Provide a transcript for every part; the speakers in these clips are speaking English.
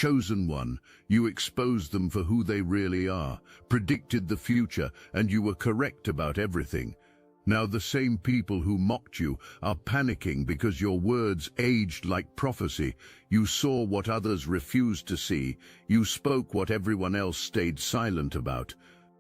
chosen one. You exposed them for who they really are, predicted the future, and you were correct about everything. Now the same people who mocked you are panicking because your words aged like prophecy. You saw what others refused to see. You spoke what everyone else stayed silent about.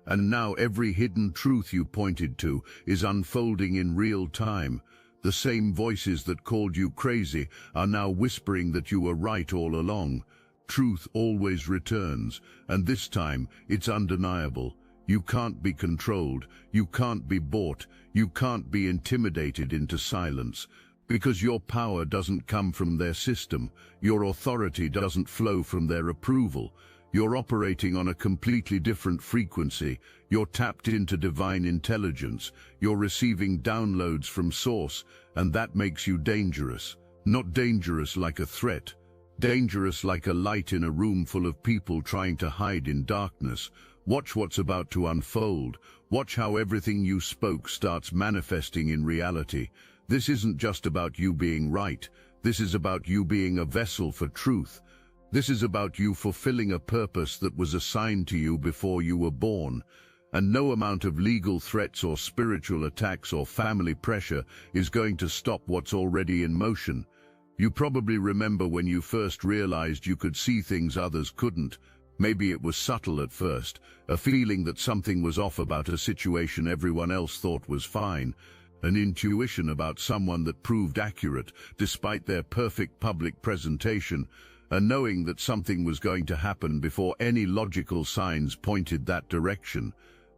And now every hidden truth you pointed to is unfolding in real time. The same voices that called you crazy are now whispering that you were right all along. Truth always returns, and this time it's undeniable. You can't be controlled, you can't be bought, you can't be intimidated into silence. Because your power doesn't come from their system, your authority doesn't flow from their approval. You're operating on a completely different frequency. You're tapped into divine intelligence. You're receiving downloads from source, and that makes you dangerous. Not dangerous like a threat. Dangerous like a light in a room full of people trying to hide in darkness. Watch what's about to unfold. Watch how everything you spoke starts manifesting in reality. This isn't just about you being right. This is about you being a vessel for truth. This is about you fulfilling a purpose that was assigned to you before you were born. And no amount of legal threats or spiritual attacks or family pressure is going to stop what's already in motion. You probably remember when you first realized you could see things others couldn't. Maybe it was subtle at first, a feeling that something was off about a situation everyone else thought was fine, an intuition about someone that proved accurate despite their perfect public presentation, a knowing that something was going to happen before any logical signs pointed that direction.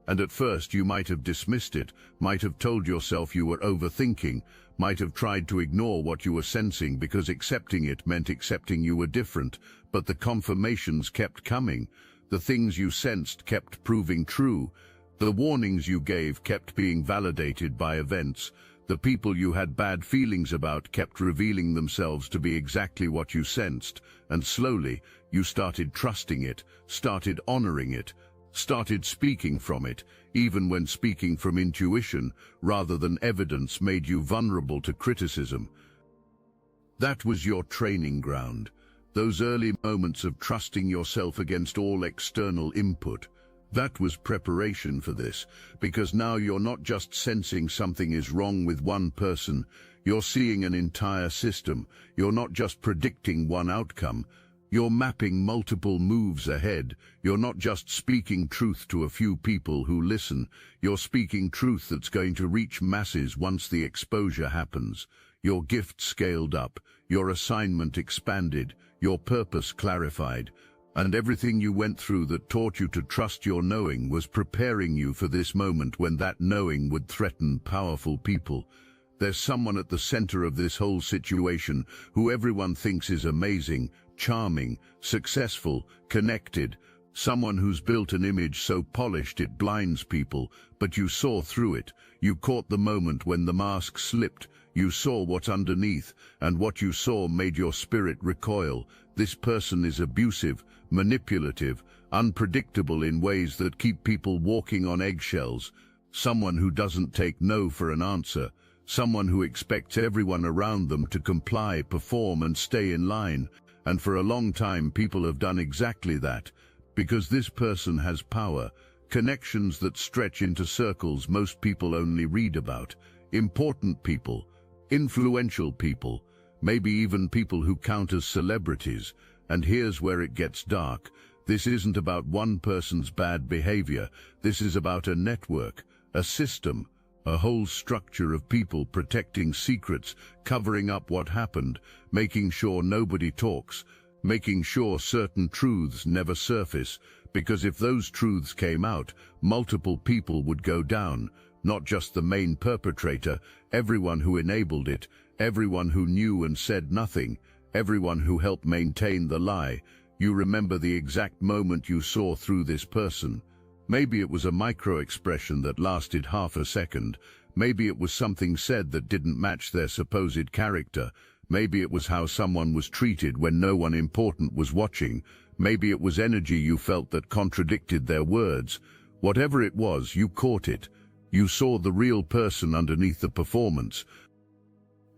And at first you might have dismissed it, might have told yourself you were overthinking, might have tried to ignore what you were sensing because accepting it meant accepting you were different, but the confirmations kept coming. The things you sensed kept proving true. The warnings you gave kept being validated by events. The people you had bad feelings about kept revealing themselves to be exactly what you sensed, and slowly you started trusting it, started honoring it, started speaking from it, even when speaking from intuition rather than evidence made you vulnerable to criticism. That was your training ground, those early moments of trusting yourself against all external input. That was preparation for this, because now you're not just sensing something is wrong with one person, you're seeing an entire system. You're not just predicting one outcome, you're mapping multiple moves ahead. You're not just speaking truth to a few people who listen, you're speaking truth that's going to reach masses once the exposure happens. Your gift scaled up, your assignment expanded, your purpose clarified, and everything you went through that taught you to trust your knowing was preparing you for this moment when that knowing would threaten powerful people. There's someone at the center of this whole situation who everyone thinks is amazing, charming, successful, connected, someone who's built an image so polished it blinds people, but you saw through it. You caught the moment when the mask slipped. You saw what's underneath, and what you saw made your spirit recoil. This person is abusive, manipulative, unpredictable in ways that keep people walking on eggshells. Someone who doesn't take no for an answer. Someone who expects everyone around them to comply, perform, and stay in line. And for a long time people have done exactly that, because this person has power, connections that stretch into circles most people only read about, important people, influential people, maybe even people who count as celebrities. And here's where it gets dark. This isn't about one person's bad behavior. This is about a network, a system, a whole structure of people protecting secrets, covering up what happened, making sure nobody talks, making sure certain truths never surface, because if those truths came out, multiple people would go down, not just the main perpetrator, everyone who enabled it, everyone who knew and said nothing, everyone who helped maintain the lie. You remember the exact moment you saw through this person. Maybe it was a micro-expression that lasted half a second. Maybe it was something said that didn't match their supposed character. Maybe it was how someone was treated when no one important was watching. Maybe it was energy you felt that contradicted their words. Whatever it was, you caught it. You saw the real person underneath the performance.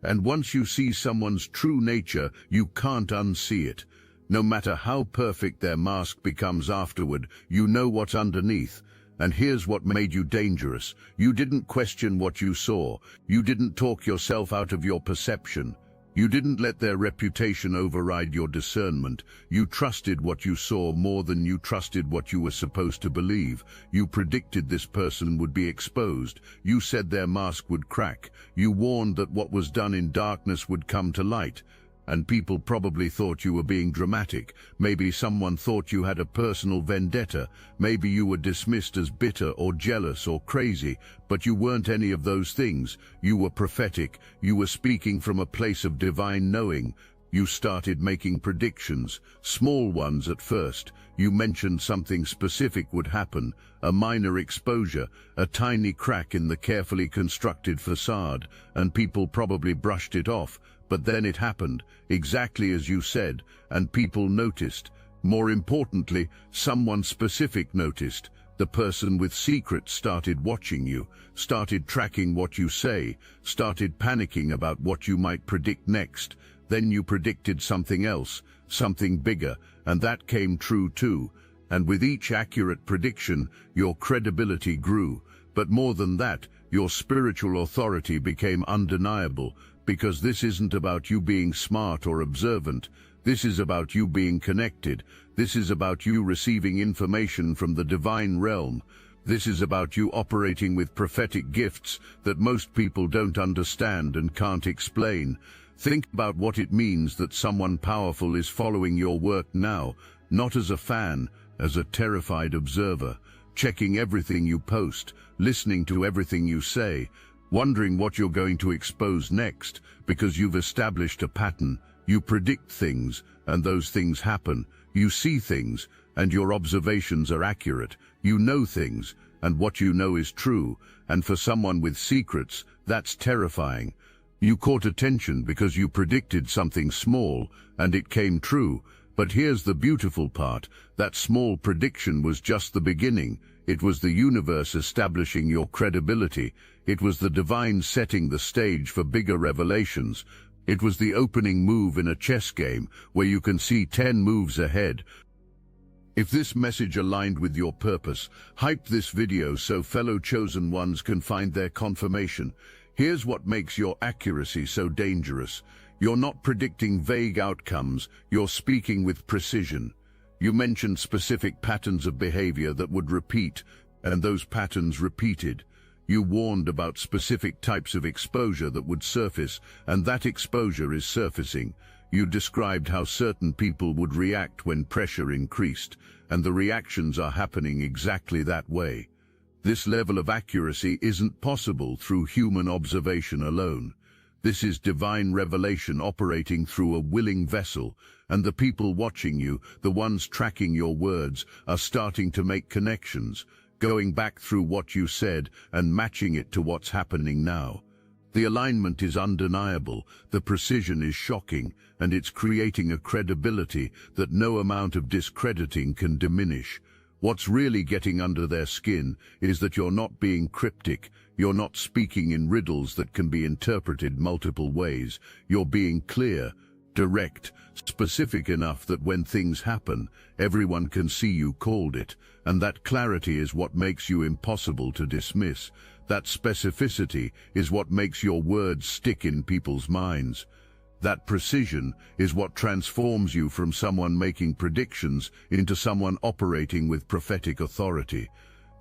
And once you see someone's true nature, you can't unsee it. No matter how perfect their mask becomes afterward, you know what's underneath. And here's what made you dangerous. You didn't question what you saw. You didn't talk yourself out of your perception. You didn't let their reputation override your discernment. You trusted what you saw more than you trusted what you were supposed to believe. You predicted this person would be exposed. You said their mask would crack. You warned that what was done in darkness would come to light. And people probably thought you were being dramatic. Maybe someone thought you had a personal vendetta. Maybe you were dismissed as bitter or jealous or crazy, but you weren't any of those things. You were prophetic. You were speaking from a place of divine knowing. You started making predictions, small ones at first. You mentioned something specific would happen, a minor exposure, a tiny crack in the carefully constructed facade, and people probably brushed it off. But then it happened, exactly as you said, and people noticed. More importantly, someone specific noticed. The person with secrets started watching you, started tracking what you say, started panicking about what you might predict next. Then you predicted something else, something bigger, and that came true too. And with each accurate prediction, your credibility grew. But more than that, your spiritual authority became undeniable. Because this isn't about you being smart or observant. This is about you being connected. This is about you receiving information from the divine realm. This is about you operating with prophetic gifts that most people don't understand and can't explain. Think about what it means that someone powerful is following your work now, not as a fan, as a terrified observer, checking everything you post, listening to everything you say, wondering what you're going to expose next, because you've established a pattern. You predict things, and those things happen. You see things, and your observations are accurate. You know things, and what you know is true. And for someone with secrets, that's terrifying. You caught attention because you predicted something small, and it came true. But here's the beautiful part. That small prediction was just the beginning. It was the universe establishing your credibility. It was the divine setting the stage for bigger revelations. It was the opening move in a chess game where you can see 10 moves ahead. If this message aligned with your purpose, hype this video so fellow chosen ones can find their confirmation. Here's what makes your accuracy so dangerous. You're not predicting vague outcomes, you're speaking with precision. You mentioned specific patterns of behavior that would repeat, and those patterns repeated. You warned about specific types of exposure that would surface, and that exposure is surfacing. You described how certain people would react when pressure increased, and the reactions are happening exactly that way. This level of accuracy isn't possible through human observation alone. This is divine revelation operating through a willing vessel, and the people watching you, the ones tracking your words, are starting to make connections, going back through what you said and matching it to what's happening now. The alignment is undeniable, the precision is shocking, and it's creating a credibility that no amount of discrediting can diminish. What's really getting under their skin is that you're not being cryptic, you're not speaking in riddles that can be interpreted multiple ways. You're being clear, direct, specific enough that when things happen, everyone can see you called it, and that clarity is what makes you impossible to dismiss. That specificity is what makes your words stick in people's minds. That precision is what transforms you from someone making predictions into someone operating with prophetic authority.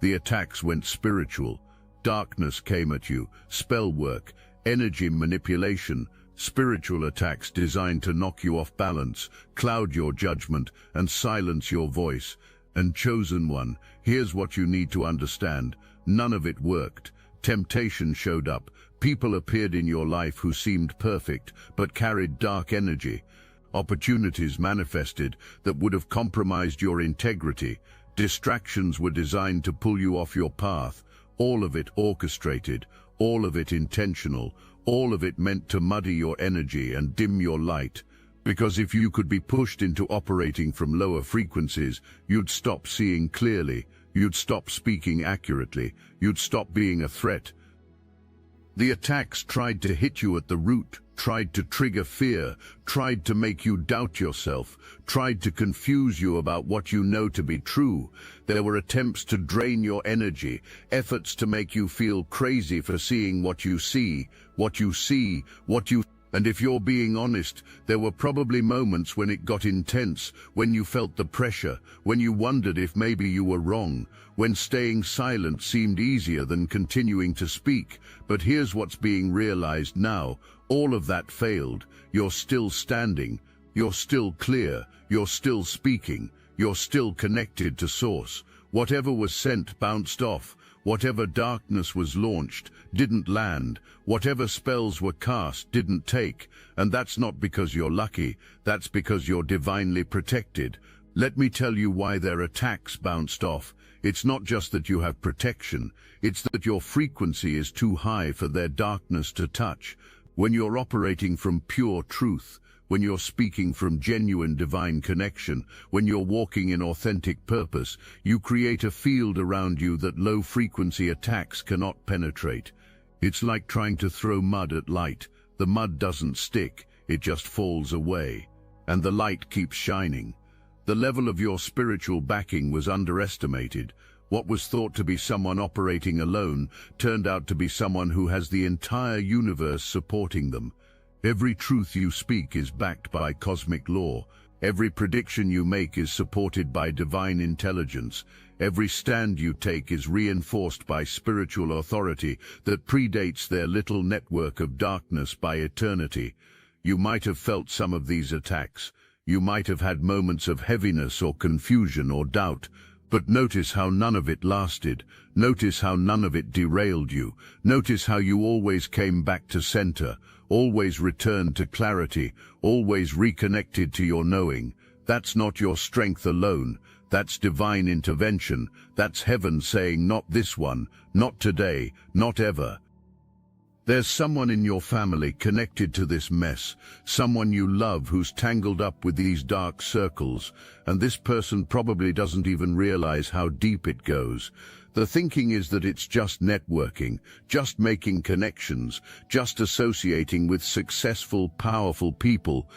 The attacks went spiritual. Darkness came at you, spell work, energy manipulation, spiritual attacks designed to knock you off balance, cloud your judgment, and silence your voice. And chosen one, here's what you need to understand. None of it worked. Temptation showed up. People appeared in your life who seemed perfect, but carried dark energy. Opportunities manifested that would have compromised your integrity. Distractions were designed to pull you off your path. All of it orchestrated, all of it intentional, all of it meant to muddy your energy and dim your light. Because if you could be pushed into operating from lower frequencies, you'd stop seeing clearly, you'd stop speaking accurately, you'd stop being a threat. The attacks tried to hit you at the root, tried to trigger fear, tried to make you doubt yourself, tried to confuse you about what you know to be true. There were attempts to drain your energy, efforts to make you feel crazy for seeing what you see. And if you're being honest, there were probably moments when it got intense, when you felt the pressure, when you wondered if maybe you were wrong, when staying silent seemed easier than continuing to speak. But here's what's being realized now. All of that failed. You're still standing. You're still clear. You're still speaking. You're still connected to Source. Whatever was sent bounced off. Whatever darkness was launched didn't land. Whatever spells were cast didn't take. And that's not because you're lucky. That's because you're divinely protected. Let me tell you why their attacks bounced off. It's not just that you have protection. It's that your frequency is too high for their darkness to touch. When you're operating from pure truth, when you're speaking from genuine divine connection, when you're walking in authentic purpose, you create a field around you that low-frequency attacks cannot penetrate. It's like trying to throw mud at light. The mud doesn't stick, it just falls away. And the light keeps shining. The level of your spiritual backing was underestimated. What was thought to be someone operating alone turned out to be someone who has the entire universe supporting them. Every truth you speak is backed by cosmic law. Every prediction you make is supported by divine intelligence. Every stand you take is reinforced by spiritual authority that predates their little network of darkness by eternity. You might have felt some of these attacks. You might have had moments of heaviness or confusion or doubt. But notice how none of it lasted. Notice how none of it derailed you. Notice how you always came back to center, always returned to clarity, always reconnected to your knowing. That's not your strength alone. That's divine intervention. That's heaven saying, not this one, not today, not ever. There's someone in your family connected to this mess, someone you love who's tangled up with these dark circles, and this person probably doesn't even realize how deep it goes. The thinking is that it's just networking, just making connections, just associating with successful, powerful people.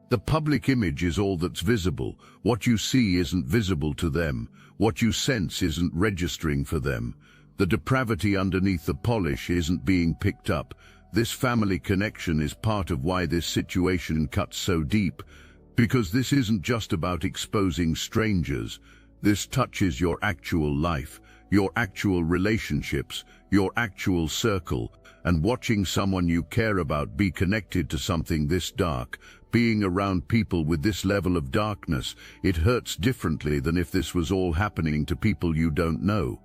The public image is all that's visible. What you see isn't visible to them. What you sense isn't registering for them. The depravity underneath the polish isn't being picked up. This family connection is part of why this situation cuts so deep. Because this isn't just about exposing strangers. This touches your actual life, your actual relationships, your actual circle. And watching someone you care about be connected to something this dark, being around people with this level of darkness, it hurts differently than if this was all happening to people you don't know.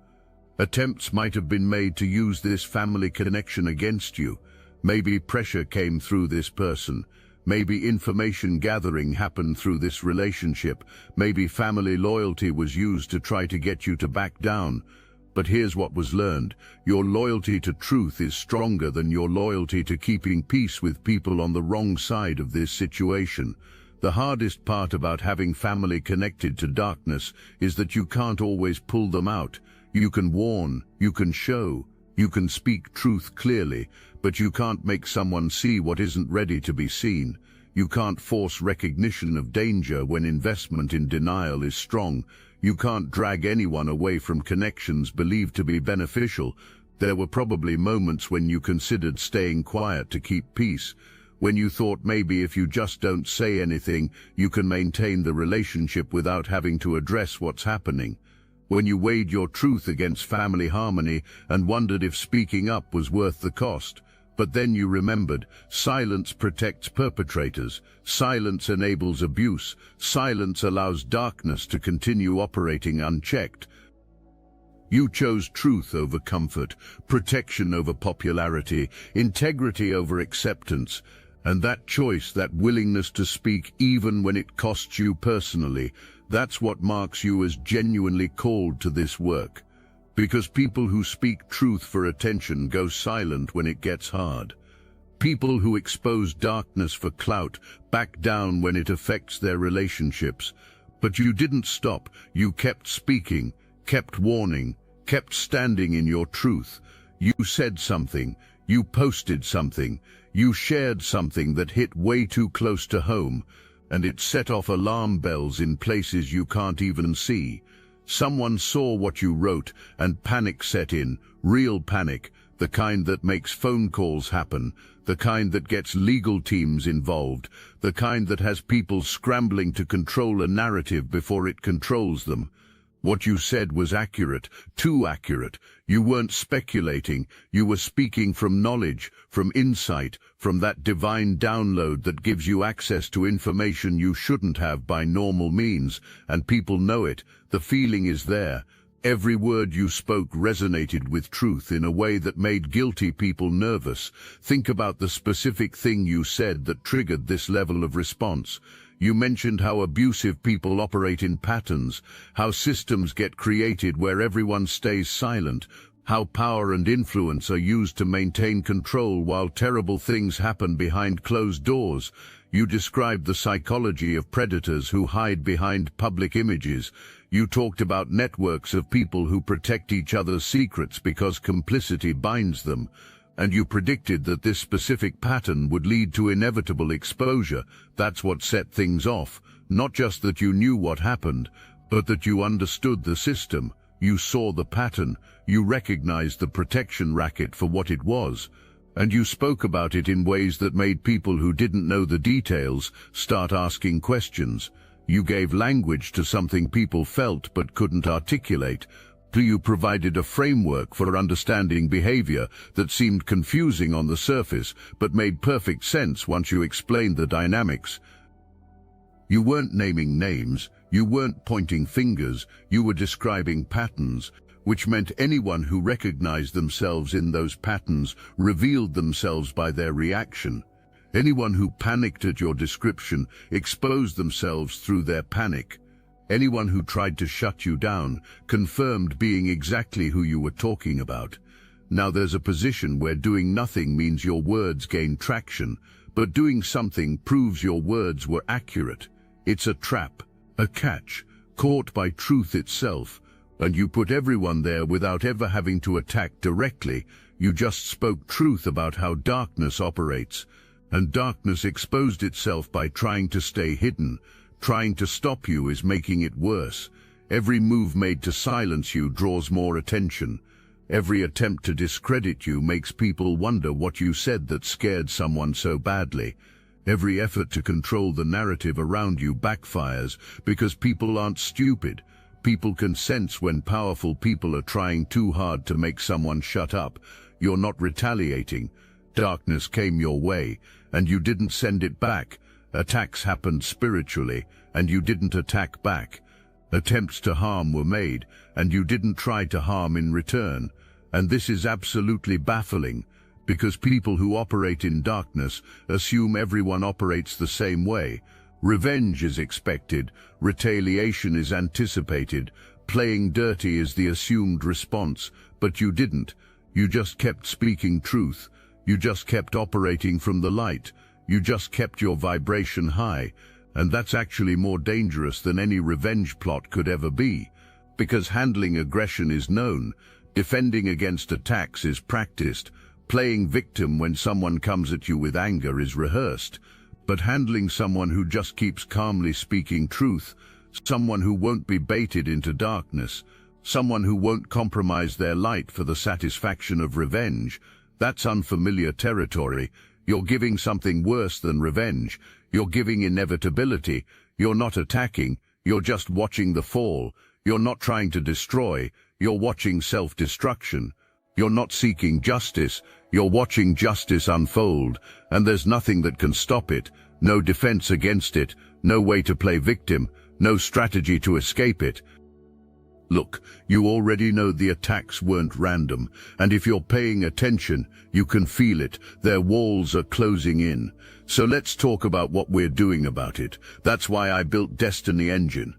Attempts might have been made to use this family connection against you. Maybe pressure came through this person. Maybe information gathering happened through this relationship. Maybe family loyalty was used to try to get you to back down. But here's what was learned. Your loyalty to truth is stronger than your loyalty to keeping peace with people on the wrong side of this situation. The hardest part about having family connected to darkness is that you can't always pull them out. You can warn, you can show, you can speak truth clearly, but you can't make someone see what isn't ready to be seen. You can't force recognition of danger when investment in denial is strong. You can't drag anyone away from connections believed to be beneficial. There were probably moments when you considered staying quiet to keep peace, when you thought maybe if you just don't say anything, you can maintain the relationship without having to address what's happening. When you weighed your truth against family harmony and wondered if speaking up was worth the cost. But then you remembered, silence protects perpetrators, silence enables abuse, silence allows darkness to continue operating unchecked. You chose truth over comfort, protection over popularity, integrity over acceptance. And that choice, that willingness to speak even when it costs you personally, that's what marks you as genuinely called to this work. Because people who speak truth for attention go silent when it gets hard. People who expose darkness for clout back down when it affects their relationships. But you didn't stop. You kept speaking, kept warning, kept standing in your truth. You said something. You posted something, you shared something that hit way too close to home, and it set off alarm bells in places you can't even see. Someone saw what you wrote and panic set in, real panic, the kind that makes phone calls happen, the kind that gets legal teams involved, the kind that has people scrambling to control a narrative before it controls them. What you said was accurate, too accurate. You weren't speculating, you were speaking from knowledge, from insight, from that divine download that gives you access to information you shouldn't have by normal means, and people know it. The feeling is there. Every word you spoke resonated with truth in a way that made guilty people nervous. Think about the specific thing you said that triggered this level of response. You mentioned how abusive people operate in patterns, how systems get created where everyone stays silent, how power and influence are used to maintain control while terrible things happen behind closed doors. You described the psychology of predators who hide behind public images. You talked about networks of people who protect each other's secrets because complicity binds them. And you predicted that this specific pattern would lead to inevitable exposure. That's what set things off. Not just that you knew what happened, but that you understood the system. You saw the pattern. You recognized the protection racket for what it was. And you spoke about it in ways that made people who didn't know the details start asking questions. You gave language to something people felt but couldn't articulate. You provided a framework for understanding behavior that seemed confusing on the surface, but made perfect sense once you explained the dynamics. You weren't naming names, you weren't pointing fingers, you were describing patterns, which meant anyone who recognized themselves in those patterns revealed themselves by their reaction. Anyone who panicked at your description exposed themselves through their panic. Anyone who tried to shut you down confirmed being exactly who you were talking about. Now there's a position where doing nothing means your words gain traction, but doing something proves your words were accurate. It's a trap, a catch, caught by truth itself, and you put everyone there without ever having to attack directly. You just spoke truth about how darkness operates, and darkness exposed itself by trying to stay hidden. Trying to stop you is making it worse. Every move made to silence you draws more attention. Every attempt to discredit you makes people wonder what you said that scared someone so badly. Every effort to control the narrative around you backfires because people aren't stupid. People can sense when powerful people are trying too hard to make someone shut up. You're not retaliating. Darkness came your way, and you didn't send it back. Attacks happened spiritually, and you didn't attack back. Attempts to harm were made, and you didn't try to harm in return. And this is absolutely baffling, because people who operate in darkness assume everyone operates the same way. Revenge is expected, retaliation is anticipated, playing dirty is the assumed response, but you didn't. You just kept speaking truth. You just kept operating from the light. You just kept your vibration high, and that's actually more dangerous than any revenge plot could ever be, because handling aggression is known, defending against attacks is practiced, playing victim when someone comes at you with anger is rehearsed, but handling someone who just keeps calmly speaking truth, someone who won't be baited into darkness, someone who won't compromise their light for the satisfaction of revenge, that's unfamiliar territory. You're giving something worse than revenge. You're giving inevitability. You're not attacking. You're just watching the fall. You're not trying to destroy. You're watching self-destruction. You're not seeking justice. You're watching justice unfold, and there's nothing that can stop it. No defense against it. No way to play victim. No strategy to escape it. Look, you already know the attacks weren't random, and if you're paying attention, you can feel it. Their walls are closing in. So let's talk about what we're doing about it. That's why I built Destiny Engine.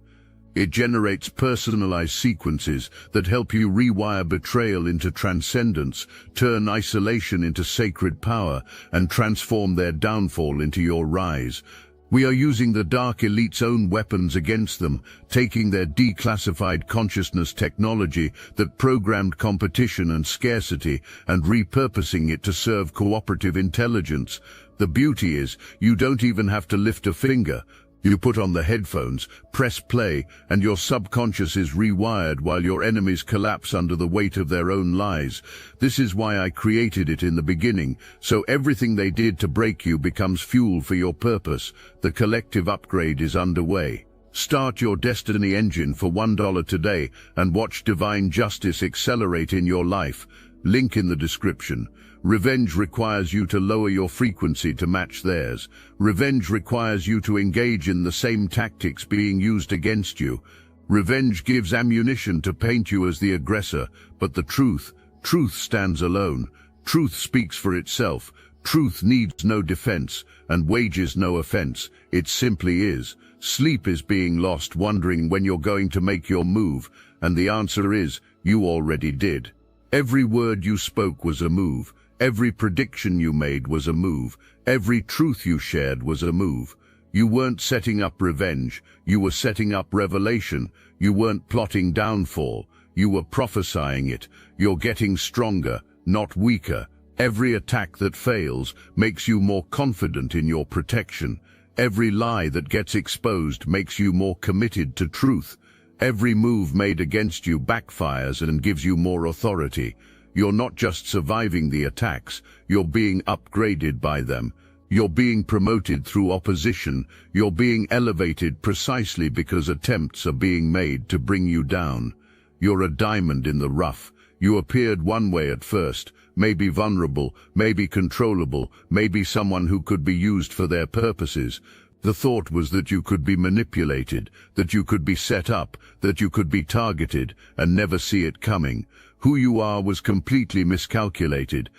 It generates personalized sequences that help you rewire betrayal into transcendence, turn isolation into sacred power, and transform their downfall into your rise. We are using the Dark Elite's own weapons against them, taking their declassified consciousness technology that programmed competition and scarcity and repurposing it to serve cooperative intelligence. The beauty is, you don't even have to lift a finger. You put on the headphones, press play, and your subconscious is rewired while your enemies collapse under the weight of their own lies. This is why I created it in the beginning, so everything they did to break you becomes fuel for your purpose. The collective upgrade is underway. Start your destiny engine for $1 today and watch divine justice accelerate in your life. Link in the description. Revenge requires you to lower your frequency to match theirs. Revenge requires you to engage in the same tactics being used against you. Revenge gives ammunition to paint you as the aggressor, but the truth stands alone. Truth speaks for itself. Truth needs no defense and wages no offense. It simply is. Sleep is being lost wondering when you're going to make your move, and the answer is, you already did. Every word you spoke was a move. Every prediction you made was a move. Every truth you shared was a move. You weren't setting up revenge. You were setting up revelation. You weren't plotting downfall. You were prophesying it. You're getting stronger, not weaker. Every attack that fails makes you more confident in your protection. Every lie that gets exposed makes you more committed to truth. Every move made against you backfires and gives you more authority. You're not just surviving the attacks, you're being upgraded by them. You're being promoted through opposition. You're being elevated precisely because attempts are being made to bring you down. You're a diamond in the rough. You appeared one way at first, maybe vulnerable, maybe controllable, maybe someone who could be used for their purposes. The thought was that you could be manipulated, that you could be set up, that you could be targeted, and never see it coming. Who you are was completely miscalculated.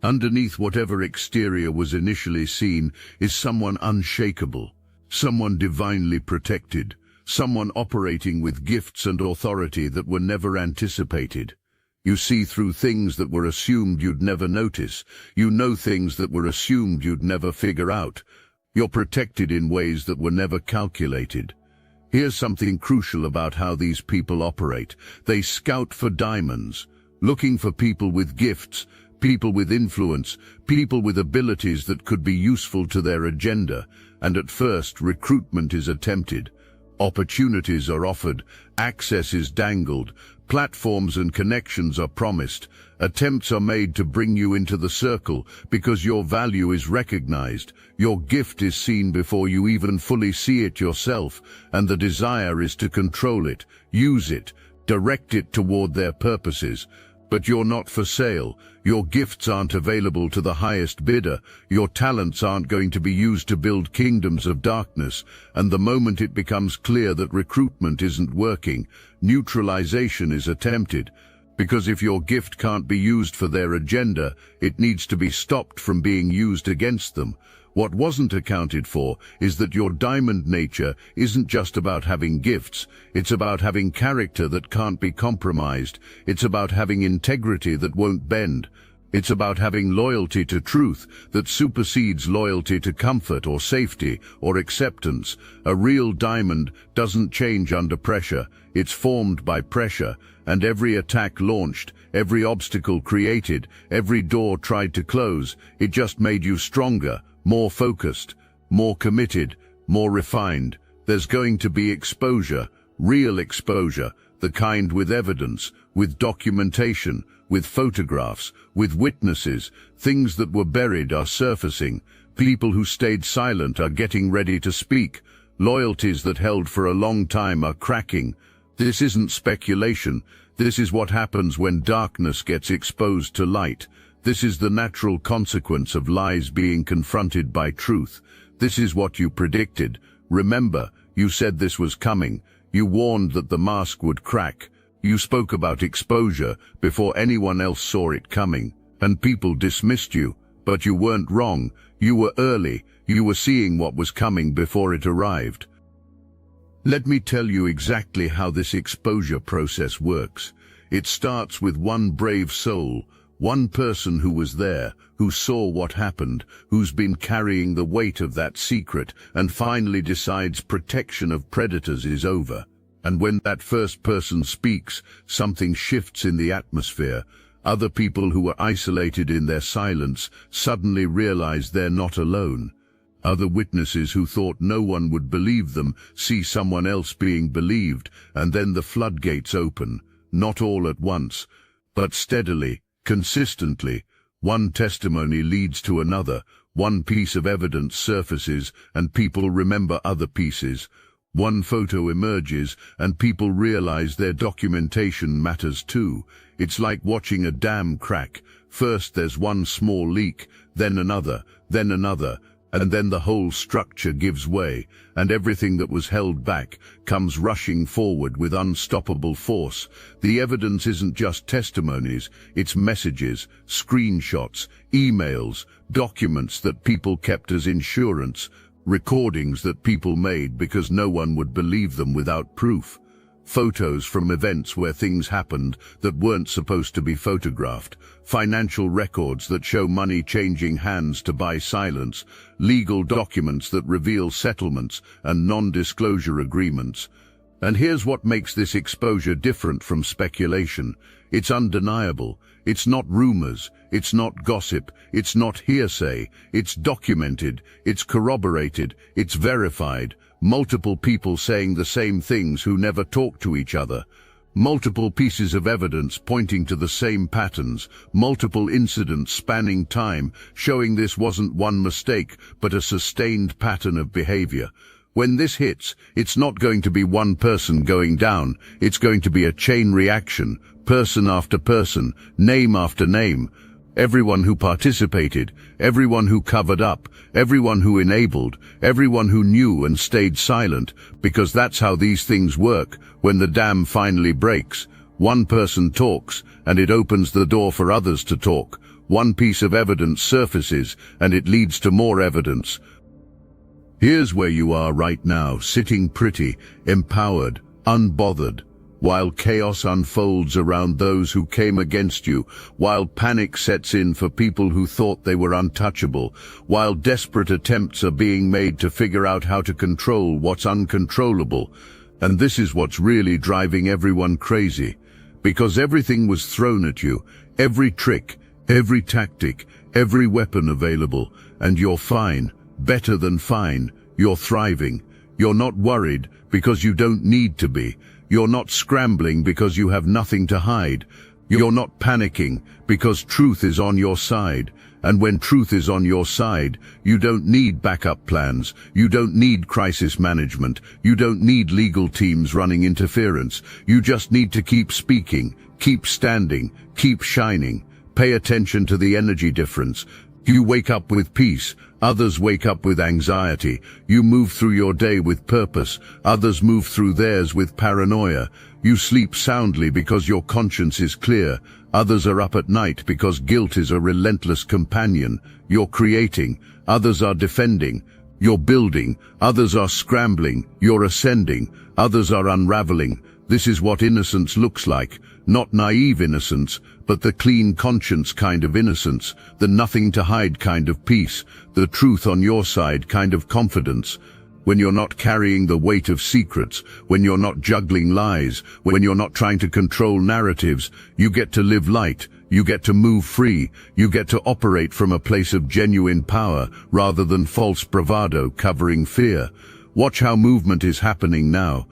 Underneath whatever exterior was initially seen is someone unshakable, someone divinely protected, someone operating with gifts and authority that were never anticipated. You see through things that were assumed you'd never notice. You know things that were assumed you'd never figure out. You're protected in ways that were never calculated. Here's something crucial about how these people operate. They scout for diamonds, looking for people with gifts, people with influence, people with abilities that could be useful to their agenda, and at first recruitment is attempted. Opportunities are offered, access is dangled, platforms and connections are promised. Attempts are made to bring you into the circle because your value is recognized. Your gift is seen before you even fully see it yourself, and the desire is to control it, use it, direct it toward their purposes. But you're not for sale. Your gifts aren't available to the highest bidder. Your talents aren't going to be used to build kingdoms of darkness. And the moment it becomes clear that recruitment isn't working, neutralization is attempted. Because if your gift can't be used for their agenda, it needs to be stopped from being used against them. What wasn't accounted for is that your diamond nature isn't just about having gifts. It's about having character that can't be compromised. It's about having integrity that won't bend. It's about having loyalty to truth that supersedes loyalty to comfort or safety or acceptance. A real diamond doesn't change under pressure. It's formed by pressure, and every attack launched, every obstacle created, every door tried to close, it just made you stronger, more focused, more committed, more refined. There's going to be exposure, real exposure, the kind with evidence, with documentation, with photographs, with witnesses. Things that were buried are surfacing. People who stayed silent are getting ready to speak. Loyalties that held for a long time are cracking. This isn't speculation. This is what happens when darkness gets exposed to light. This is the natural consequence of lies being confronted by truth. This is what you predicted. Remember, you said this was coming. You warned that the mask would crack. You spoke about exposure before anyone else saw it coming, and people dismissed you. But you weren't wrong. You were early. You were seeing what was coming before it arrived. Let me tell you exactly how this exposure process works. It starts with one brave soul, One person who was there, who saw what happened, who's been carrying the weight of that secret and finally decides protection of predators is over. And when that first person speaks, something shifts in the atmosphere. Other people who were isolated in their silence suddenly realize they're not alone. Other witnesses who thought no one would believe them see someone else being believed, and then the floodgates open, not all at once, but steadily, consistently. One testimony leads to another, one piece of evidence surfaces, and people remember other pieces. One photo emerges, and people realize their documentation matters too. It's like watching a dam crack. First there's one small leak, then another, and then the whole structure gives way, and everything that was held back comes rushing forward with unstoppable force. The evidence isn't just testimonies, it's messages, screenshots, emails, documents that people kept as insurance, recordings that people made because no one would believe them without proof. Photos from events where things happened that weren't supposed to be photographed, financial records that show money changing hands to buy silence, legal documents that reveal settlements and non-disclosure agreements. And here's what makes this exposure different from speculation. It's undeniable. It's not rumors. It's not gossip. It's not hearsay. It's documented. It's corroborated. It's verified. Multiple people saying the same things who never talk to each other. Multiple pieces of evidence pointing to the same patterns. Multiple incidents spanning time, showing this wasn't one mistake, but a sustained pattern of behavior. When this hits, it's not going to be one person going down. It's going to be a chain reaction, person after person, name after name. Everyone who participated, everyone who covered up, everyone who enabled, everyone who knew and stayed silent, because that's how these things work. When the dam finally breaks, one person talks, and it opens the door for others to talk. One piece of evidence surfaces, and it leads to more evidence. Here's where you are right now, sitting pretty, empowered, unbothered, while chaos unfolds around those who came against you, while panic sets in for people who thought they were untouchable, while desperate attempts are being made to figure out how to control what's uncontrollable. And this is what's really driving everyone crazy, because everything was thrown at you, every trick, every tactic, every weapon available, and you're fine, better than fine, you're thriving. You're not worried because you don't need to be. You're not scrambling because you have nothing to hide. You're not panicking because truth is on your side. And when truth is on your side, you don't need backup plans. You don't need crisis management. You don't need legal teams running interference. You just need to keep speaking, keep standing, keep shining. Pay attention to the energy difference. You wake up with peace. Others wake up with anxiety. You move through your day with purpose. Others move through theirs with paranoia. You sleep soundly because your conscience is clear. Others are up at night because guilt is a relentless companion. You're creating. Others are defending. You're building. Others are scrambling. You're ascending. Others are unraveling. This is what innocence looks like. Not naive innocence, but the clean conscience kind of innocence, the nothing to hide kind of peace, the truth on your side kind of confidence. When you're not carrying the weight of secrets, when you're not juggling lies, when you're not trying to control narratives, you get to live light, you get to move free, you get to operate from a place of genuine power rather than false bravado covering fear. Watch how movement is happening now.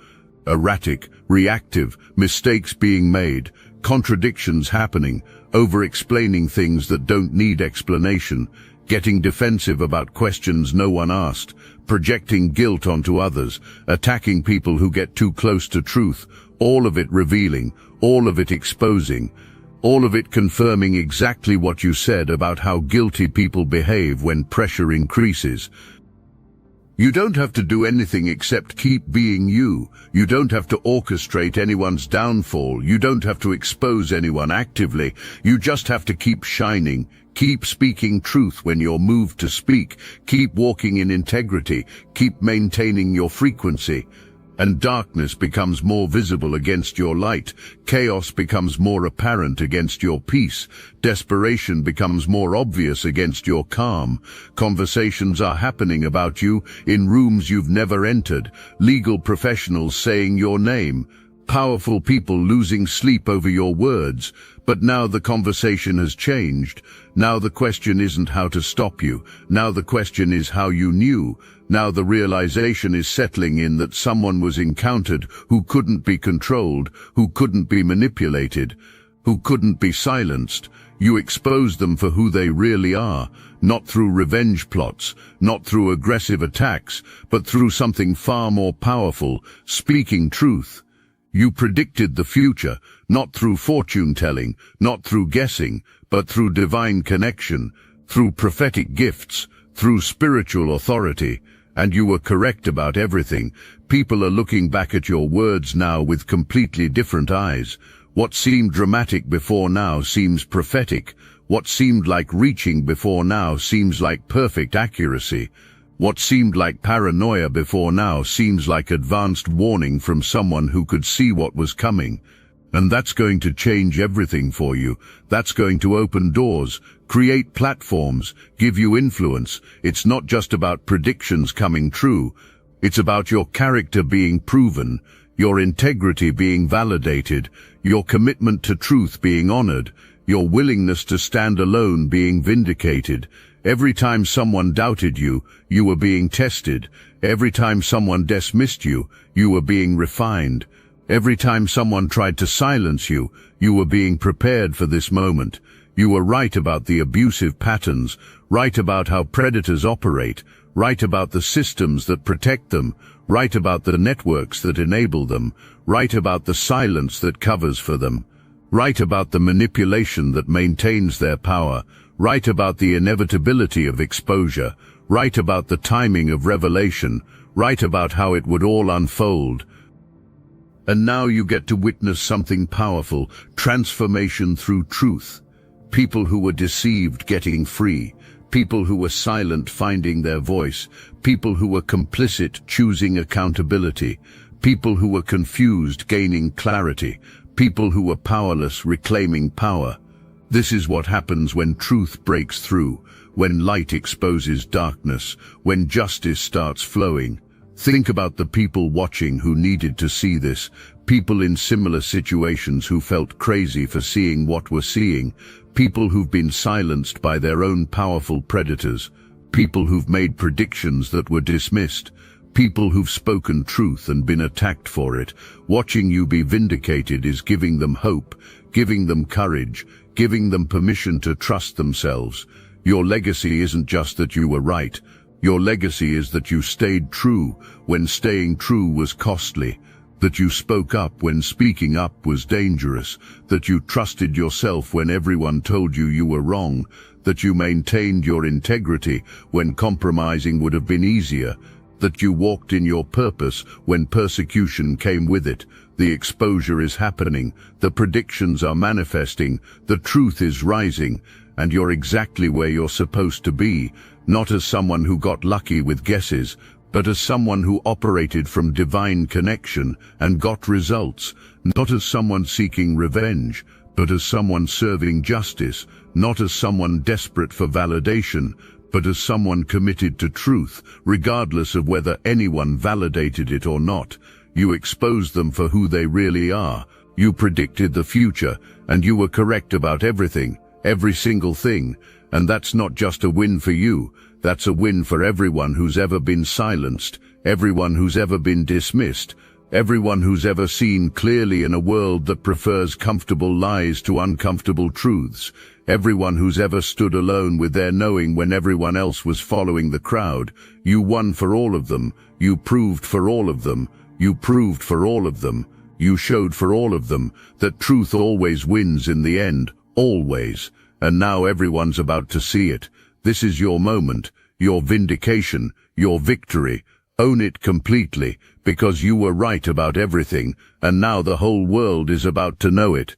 Erratic, reactive, mistakes being made, contradictions happening, over-explaining things that don't need explanation, getting defensive about questions no one asked, projecting guilt onto others, attacking people who get too close to truth, all of it revealing, all of it exposing, all of it confirming exactly what you said about how guilty people behave when pressure increases. You don't have to do anything except keep being you. You don't have to orchestrate anyone's downfall. You don't have to expose anyone actively. You just have to keep shining. Keep speaking truth when you're moved to speak. Keep walking in integrity. Keep maintaining your frequency. and darkness becomes more visible against your light. Chaos becomes more apparent against your peace. Desperation becomes more obvious against your calm. Conversations are happening about you in rooms you've never entered. Legal professionals saying your name. Powerful people losing sleep over your words. But now the conversation has changed. Now the question isn't how to stop you. Now the question is how you knew. Now the realization is settling in that someone was encountered who couldn't be controlled, who couldn't be manipulated, who couldn't be silenced. You expose them for who they really are, not through revenge plots, not through aggressive attacks, but through something far more powerful, speaking truth. You predicted the future, not through fortune-telling, not through guessing, but through divine connection, through prophetic gifts, through spiritual authority. And you were correct about everything. People are looking back at your words now with completely different eyes. What seemed dramatic before now seems prophetic. What seemed like reaching before now seems like perfect accuracy. What seemed like paranoia before now seems like advanced warning from someone who could see what was coming. And that's going to change everything for you. That's going to open doors, create platforms, give you influence. It's not just about predictions coming true. It's about your character being proven, your integrity being validated, your commitment to truth being honored, your willingness to stand alone being vindicated. Every time someone doubted you, you were being tested. Every time someone dismissed you, you were being refined. Every time someone tried to silence you, you were being prepared for this moment. You were right about the abusive patterns, right about how predators operate, right about the systems that protect them, right about the networks that enable them, right about the silence that covers for them, right about the manipulation that maintains their power, right about the inevitability of exposure, right about the timing of revelation, right about how it would all unfold. And now you get to witness something powerful, transformation through truth. People who were deceived getting free, people who were silent finding their voice, people who were complicit choosing accountability, people who were confused gaining clarity, people who were powerless reclaiming power. This is what happens when truth breaks through, when light exposes darkness, when justice starts flowing. Think about the people watching who needed to see this, people in similar situations who felt crazy for seeing what we're seeing, people who've been silenced by their own powerful predators, people who've made predictions that were dismissed, people who've spoken truth and been attacked for it. Watching you be vindicated is giving them hope, giving them courage, giving them permission to trust themselves. Your legacy isn't just that you were right. Your legacy is that you stayed true when staying true was costly, that you spoke up when speaking up was dangerous, that you trusted yourself when everyone told you you were wrong, that you maintained your integrity when compromising would have been easier, that you walked in your purpose when persecution came with it. The exposure is happening, the predictions are manifesting, the truth is rising, and you're exactly where you're supposed to be, not as someone who got lucky with guesses, but as someone who operated from divine connection and got results, not as someone seeking revenge, but as someone serving justice, not as someone desperate for validation, but as someone committed to truth, regardless of whether anyone validated it or not. You exposed them for who they really are. You predicted the future, and you were correct about everything, every single thing. And that's not just a win for you, that's a win for everyone who's ever been silenced, everyone who's ever been dismissed, everyone who's ever seen clearly in a world that prefers comfortable lies to uncomfortable truths, everyone who's ever stood alone with their knowing when everyone else was following the crowd. You won for all of them, you proved for all of them, you proved for all of them, you showed for all of them that truth always wins in the end, always. And now everyone's about to see it. This is your moment, your vindication, your victory. Own it completely, because you were right about everything, and now the whole world is about to know it.